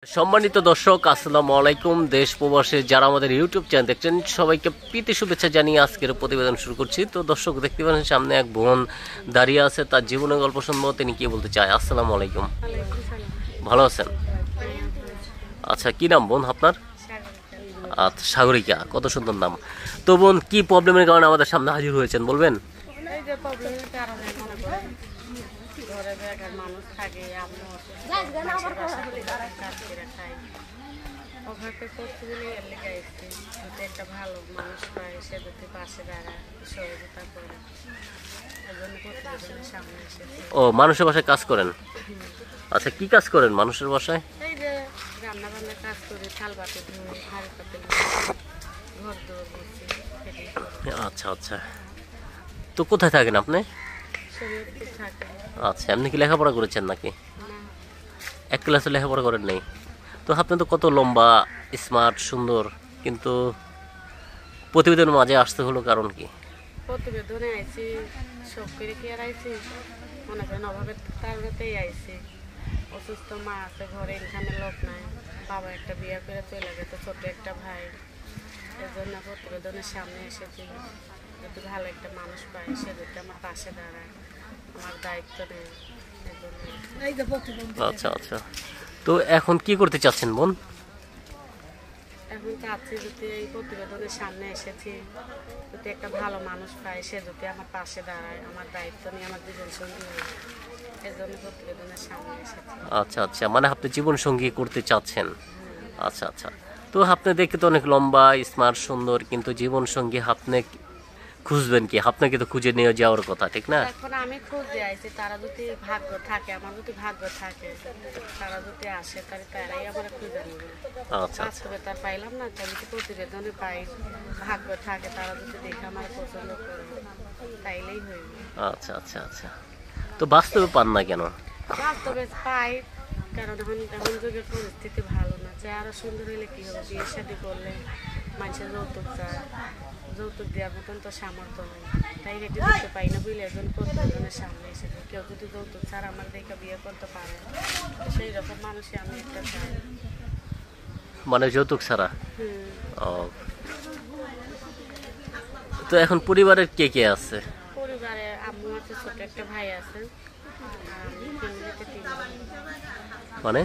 সম্মানিত দর্শক, আসসালামু আলাইকুম। দেশ প্রবাসে যারা আমাদের ইউটিউব চ্যানেল দেখছেন সবাইকে প্রীতি শুভেচ্ছা জানিয়ে আজকের প্রতিবেদন শুরু করছি। তো দর্শক দেখতে পারেন সামনে এক বোন দাঁড়িয়ে আছে, তার জীবনের গল্প শুনবো। তিনি কি বলতে চায়? আসসালামু আলাইকুম, ভালো আছেন? আচ্ছা, কি নাম বোন আপনার? আচ্ছা, সাগরিকা, কত সুন্দর নাম। তো বোন, কি প্রবলেমের কারণে আমাদের সামনে হাজির হয়েছেন বলবেন? ঘরে বেকার মানুষ থাকে, আমি অভাবে প্রতিদিনই এর লেগে আসছি। যদি একটা ভালো মানুষ পায়, সে যদি পাশে দাঁড়ায়, সহযোগিতা করে, এই জন্য প্রতিবেদনের সামনে এসেছি। ও, মানুষের বাসায় কাজ করেন? আচ্ছা, কি কাজ করেন মানুষের বাসায়? এই যে রান্না বান্নার কাজ করি, থাল বাটি ধুই, হাঁড়ি পাতিল ঘর দৌড় করছি। আচ্ছা আচ্ছা, তো কোথায় থাকেন আপনি? শরীয়তপুর থাকে। আচ্ছা, এমনি কি লেখাপড়া করেছেন নাকি? না, এক ক্লাসে লেখাপড়া করেন নাই? তো আপনি তো কত লম্বা, স্মার্ট, সুন্দর, কিন্তু প্রতিবেদনের মাঝে আসতে হলো কারণ কি? প্রতিবেদনে আইছি, সব করে কি আর আইছি, মনে করেন অভাবের কারণেতেই আইছি। অসুস্থ মা আছে ঘরে, এখানে লোক নাই, বাবা একটা বিয়ে করে চলে গেছে, ছোট একটা ভাই। এর জন্য প্রতিবেদনের সামনে এসেছি। যদি ভালো একটা মানুষ পাই, সে যদি আমার পাশে দাঁড়ায়, আমার দায়িত্ব নেয়, এর জন্য। আচ্ছা আচ্ছা, তো এখন কি করতে চাচ্ছেন বোন? এখন চাচ্ছি, যদি এই প্রতিবেদনের সামনে এসেছি, যদি একটা ভালো মানুষ পাই, সে যদি আমার পাশে দাঁড়ায়, আমার দায়িত্ব নিয়ে আমার জীবন সঙ্গী হয়, এর জন্য প্রতিবেদনের সামনে এসেছি। আচ্ছা আচ্ছা, মানে আপনি জীবন সঙ্গী করতে চাচ্ছেন। আচ্ছা আচ্ছা, তো আপনি দেখতে তো অনেক লম্বা, স্মার্ট, সুন্দর, কিন্তু জীবন সঙ্গী আপনি খুঁজবেন কি? আপনাকে তো খুঁজে নিয়ে যাওয়ার কথা, ঠিক না? এখন আমি খুঁজে আইছি, তারা যদি ভাগ্য থাকে, আমার যদি ভাগ্য থাকে, তারা যদি আসে, তাহলে তারাই আমার খুঁজে নেবে। আচ্ছা আচ্ছা বাস্তবে তার পাইলাম না, আমি যদি প্রতিবেদনে পাই, ভাগ্য থাকে, তারা যদি দেখে আমার পছন্দ করে, তাইলেই হইবে। আচ্ছা আচ্ছা আচ্ছা, তো বাস্তবে পান না কেন? বাস্তবে পাই, কারণ এখন যুগের পরিস্থিতি ভালো না। চেহারা সুন্দর হলে কি হবে, বিয়ে শাদি করলে মানুষের যৌতুক চায়, যৌতুক দেওয়ার মতন তো সামর্থ্য নেই, তাই রেটে দিতে পাই না বুঝলে একজন প্রতিবেদনের সামনে এসেছে। কেউ যদি যৌতুক ছাড়া আমার দেখে বিয়ে করতে পারে, সেই রকম মানুষই আমি একটা চাই। মানে যৌতুক ছাড়া? হুম। ও, তো এখন পরিবারের কে কে আছে? পরিবারে আম্মু আছে, ছোট একটা ভাই আছে, আর আমি ফ্যামিলিতে মানে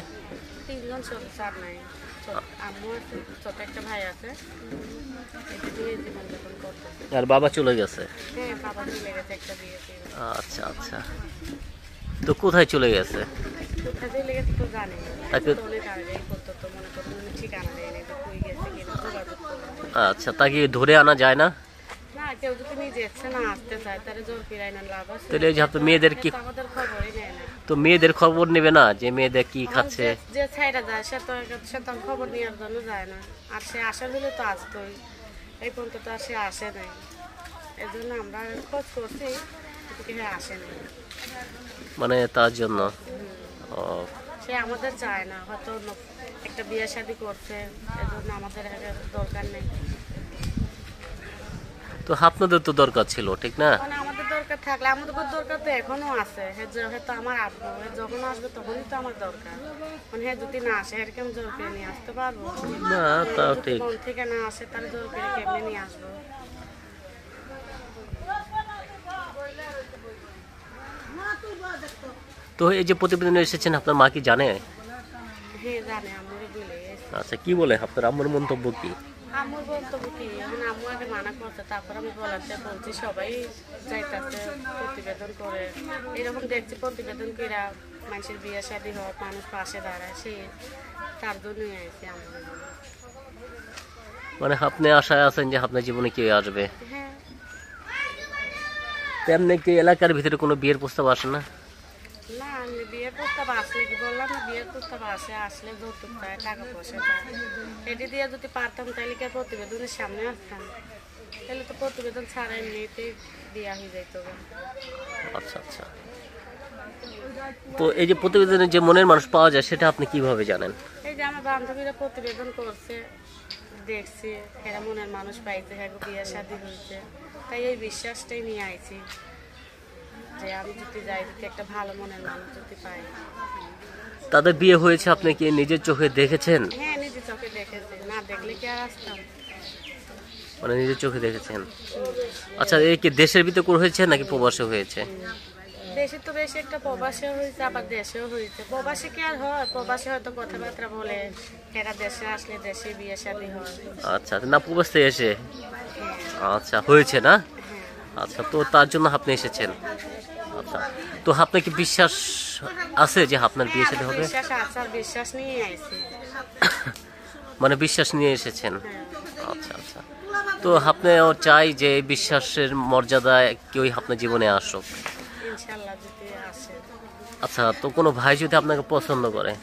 তিনজন ছোট, চার নাই। আম্মু আছে, ছোট একটা ভাই আছে, এটা দিয়ে জীবনযাপন করতেছে। আর বাবা চলে গেছে? হ্যাঁ, বাবা চলে গেছে একটা বিয়ে করে। আচ্ছা আচ্ছা, তো কোথায় চলে গেছে? কোথায় চলে গেছে তো জানি না, তাকে তো অনেক আগে করতো, তো মনে করুন ঠিকানা দেয় না, যে কই গেছে কিনা যোগাযোগ করে আচ্ছা, তাকে ধরে আনা যায় না? না। কেউ যদি নিজে ইচ্ছে না আসতে চায়, তাহলে জোর ফিরাই না লাভ আছে? তাহলে এই যে আপনি মেয়েদের কি, তো আমাদের খবরই নেয় না। তো মেয়েদের খবর নেবে না যে মেয়েদের কি এখন খাচ্ছে? যে ছাইরা যায়, সে তো খবর নেওয়ার জন্য যায় না। আর সে আসার হলে তো আসতোই, এই পর্যন্ত তো আর সে আসে নাই। এই জন্য আমরা খোঁজ করছি, কিন্তু কেউ আসে নাই। মানে তার জন্য? ও, সে আমাদের চায় না, হয়তো একটা বিয়ে শাদী করছে, এই জন্য আমাদের দরকার নেই। তো আপনাদের তো দরকার ছিল, ঠিক না? মানে আমাদের দরকার থাকলে, আমাদের দরকার তো এখনো আছে। হয়তো আমার আসবো, যখন আসবে তখনই তো আমার দরকার। মানে হ্যাঁ, যদি না আসে, এরকম আমি জোর করে নিয়ে আসতে পারবো না, তাও যদি ঠিক। মন থেকে না আসে, তাহলে জোর করে কেমনে নিয়ে আসবো? তো এই যে প্রতিবেদনে এসেছেন, আপনার মা কি জানে? হ্যাঁ, জানে, আম্মুরে বলে গেছে। আচ্ছা, কি বলে আপনার আম্মুর মন্তব্য কি? আম্মুর বক্তব্য কি, এখন আম্মু আগে মানা করছে, তারপর আমি বলাতে বলছি, সবাই যাইতাছে প্রতিবেদন করে। এরকম দেখছি প্রতিবেদন কিরা মানুষের বিয়ে শাদী হয়, মানুষ পাশে দাঁড়ায়, সে তার জন্যই আইছি আমার। মানে আপনি আশায় আছেন যে আপনার জীবনে কেউ আসবে? হ্যাঁ। তেমনি কি এলাকার ভিতরে কোনো বিয়ের প্রস্তাব আসে না? না, আমি বিয়ের প্রস্তাব আসলে, কি বললাম না, বিয়ের প্রস্তাব আসলে যৌতুক চায়, টাকা পয়সা চায়। এটি দিয়ে যদি পারতাম, তাহলে কি আর প্রতিবেদনের সামনে আসতাম? তাহলে তো প্রতিবেদন ছাড়া এমনিতেই বিয়া হয়ে যাইতো। আচ্ছা আচ্ছা, তো এই যে প্রতিবেদনে যে মনের মানুষ পাওয়া যায়, সেটা আপনি কিভাবে জানেন? এই যে আমার বান্ধবীরা প্রতিবেদন করছে, দেখছি এরা মনের মানুষ পাইছে, হ্যাঁ বিয়ে শাদী হয়েছে, তাই এই বিশ্বাসটাই নিয়ে আইছি। যে আমি যদি যাই, যদি একটা ভালো মনের মানুষ যদি পাই। তাদের বিয়ে হয়েছে আপনি কি নিজের চোখে দেখেছেন? হ্যাঁ, নিজে চোখে দেখেছি, না দেখলে কি আর আসতাম। মানে নিজের চোখে দেখেছেন। আচ্ছা, এই কি দেশের ভিতরে করে হয়েছে নাকি প্রবাসে হয়েছে? দেশে তো বেশি একটা, প্রবাসেও হয়েছে আবার দেশেও হয়েছে। প্রবাসে কি আর হয়, প্রবাসে হয়তো কথাবার্তা বলে, এরা দেশে আসলে দেশে বিয়ে শাদী হয়। আচ্ছা, না প্রবাস থেকে এসে আচ্ছা হয়েছে না? হ্যাঁ, আচ্ছা, তো তার জন্য আপনি এসেছেন। আচ্ছা, তো আপনার কি বিশ্বাস আছে যে আপনার বিয়ে সাথে হবে? বিশ্বাস আছে, আর বিশ্বাস নিয়ে আইছি। মানে বিশ্বাস নিয়ে এসেছেন। হ্যাঁ, আচ্ছা আচ্ছা, তো আপনিও চাই যে এই বিশ্বাসের মর্যাদা কেউই আপনার জীবনে আসুক। ইনশাল্লাহ যদি আসে। আচ্ছা, তো কোনো ভাই যদি আপনাকে পছন্দ করে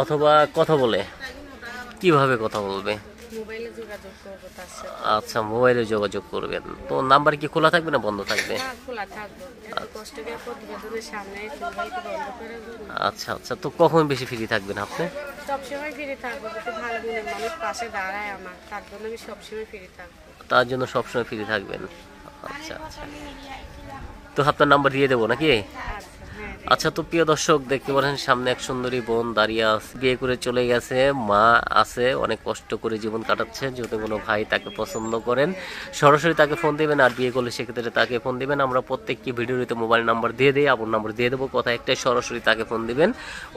অথবা কথা বলে, কিভাবে কথা বলবে? মোবাইলে যোগাযোগ করবো তার সাথে। আচ্ছা, মোবাইলে যোগাযোগ করবেন। তো নাম্বার কি খোলা থাকবে না বন্ধ থাকবে? না, খোলা থাকবো। এত কষ্ট করে প্রতিবেদনের সামনে মোবাইলকে বন্ধ করে দেবো? আচ্ছা আচ্ছা, তো কখন বেশি ফ্রি থাকবেন আপনি? সবসময় ফ্রি থাকবো, যদি ভালো মনের মানুষ পাশে দাঁড়ায় আমার, তার জন্য আমি সবসময় ফ্রি থাকবো। তার জন্য সবসময় ফ্রি থাকবেন। আচ্ছা আচ্ছা, তো আপনার নাম্বার দিয়ে দেবো নাকি? আচ্ছা, হ্যাঁ। আচ্ছা, তো প্রিয় দর্শক দেখতে পাচ্ছেন সামনে এক সুন্দরী বোন দাঁড়িয়ে আছে, বিয়ে করে চলে গেছে, মা আছে, অনেক কষ্ট করে জীবন কাটাচ্ছে। যদি কোনো ভাই তাকে পছন্দ করেন সরাসরি তাকে ফোন দিবেন, আর বিয়ে করলে সেক্ষেত্রে তাকে ফোন দিবেন। আমরা প্রত্যেকটি ভিডিওতে মোবাইল নাম্বার দিয়ে দিই, আপন নাম্বার দিয়ে দেবো, কথা একটাই, সরাসরি তাকে ফোন দিবেন,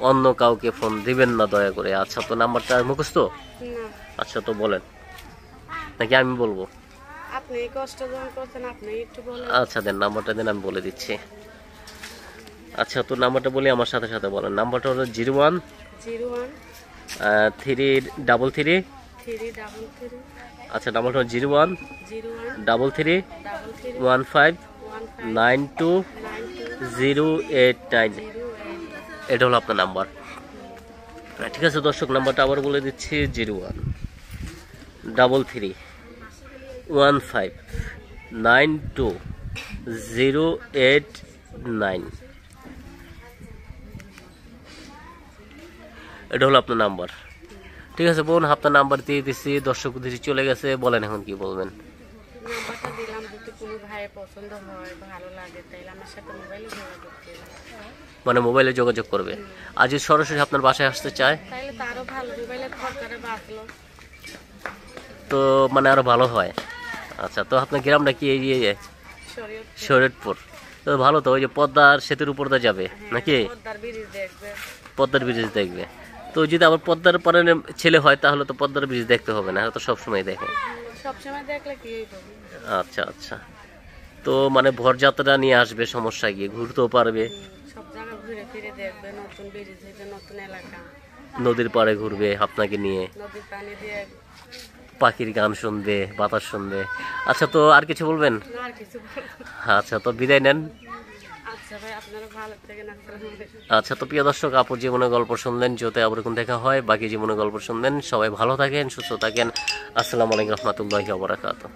অন্য কাউকে ফোন দিবেন না দয়া করে। আচ্ছা, তো নাম্বারটা মুখস্থ? না, আচ্ছা, তো বলেন নাকি আমি বলবো? আপনি এই কষ্ট যখন করছেন আপনি একটু বলেন। আচ্ছা, দেন নাম্বারটা দেন, আমি বলে দিচ্ছি। আচ্ছা, তো নাম্বারটা বলি, আমার সাথে সাথে বলেন। নাম্বারটা হলো 01 01 333। 333। আচ্ছা, নাম্বারটা হলো 01 01 33 33 15 15 92 92 089। 08। এটা হলো আপনার নাম্বার। ঠিক আছে দর্শক, নাম্বারটা আবার বলে দিচ্ছি, 01 33 15 92 089। এটা হলো আপনার নাম্বার। ঠিক আছে বোন, আপনার নাম্বার দিয়ে দিচ্ছি, দর্শক দিচ্ছি চলে গেছে, বলেন এখন কি বলবেন? নাম্বারটা দিলাম, যদি কোনো ভাইয়ের পছন্দ হয়, ভালো লাগে, তাইলে আমার সাথে মোবাইলে যোগাযোগ করবে। মানে মোবাইলে যোগাযোগ করবে। আর যদি সরাসরি আপনার বাসায় আসতে চায় তাইলে তো আরো ভালো, মোবাইলে খরচাটা বাঁচলো। তো মানে আরো ভালো হয়। আচ্ছা, তো আপনার গ্রামটা কি এই শরীয়তপুর। শরীয়তপুর? তো ভালো, তো ওই যে পদ্মার সেতুর উপর দিয়ে যাবে নাকি? পদ্মার ব্রিজ দেখবে। পদ্মার ব্রিজ দেখবে। তো যদি আবার পদ্মার পারে ছেলে হয় তাহলে তো পদ্মার ব্রিজ দেখতে হবে না, তো সবসময় দেখে। সবসময় দেখলে কি হইব? আচ্ছা আচ্ছা, তো মানে ভরযাত্রা নিয়ে আসবে, সমস্যা গিয়ে ঘুরতেও পারবে, সব জায়গা ঘুরে ফিরে দেখবে, নতুন ব্রিজ হয়েছে, নতুন এলাকা, নদীর পাড়ে ঘুরবে আপনাকে নিয়ে, নদীর পানি দিয়ে। পাখির গান শুনবে, বাতাস শুনবে। আচ্ছা, তো আর কিছু বলবেন? না, আর কিছু বলবো না। আচ্ছা, তো বিদায় নেন। আচ্ছা ভাই, আপনারা ভালো থাকেন। আচ্ছা, তো প্রিয় দর্শক, আপুর জীবনের গল্প শুনলেন, যদি আবার কোন দেখা হয় বাকি জীবনের গল্প শুনলেন। সবাই ভালো থাকেন, সুস্থ থাকেন। আসসালামু আলাইকুম রহমতুল্লাহি ওয়া বারাকাতুহু।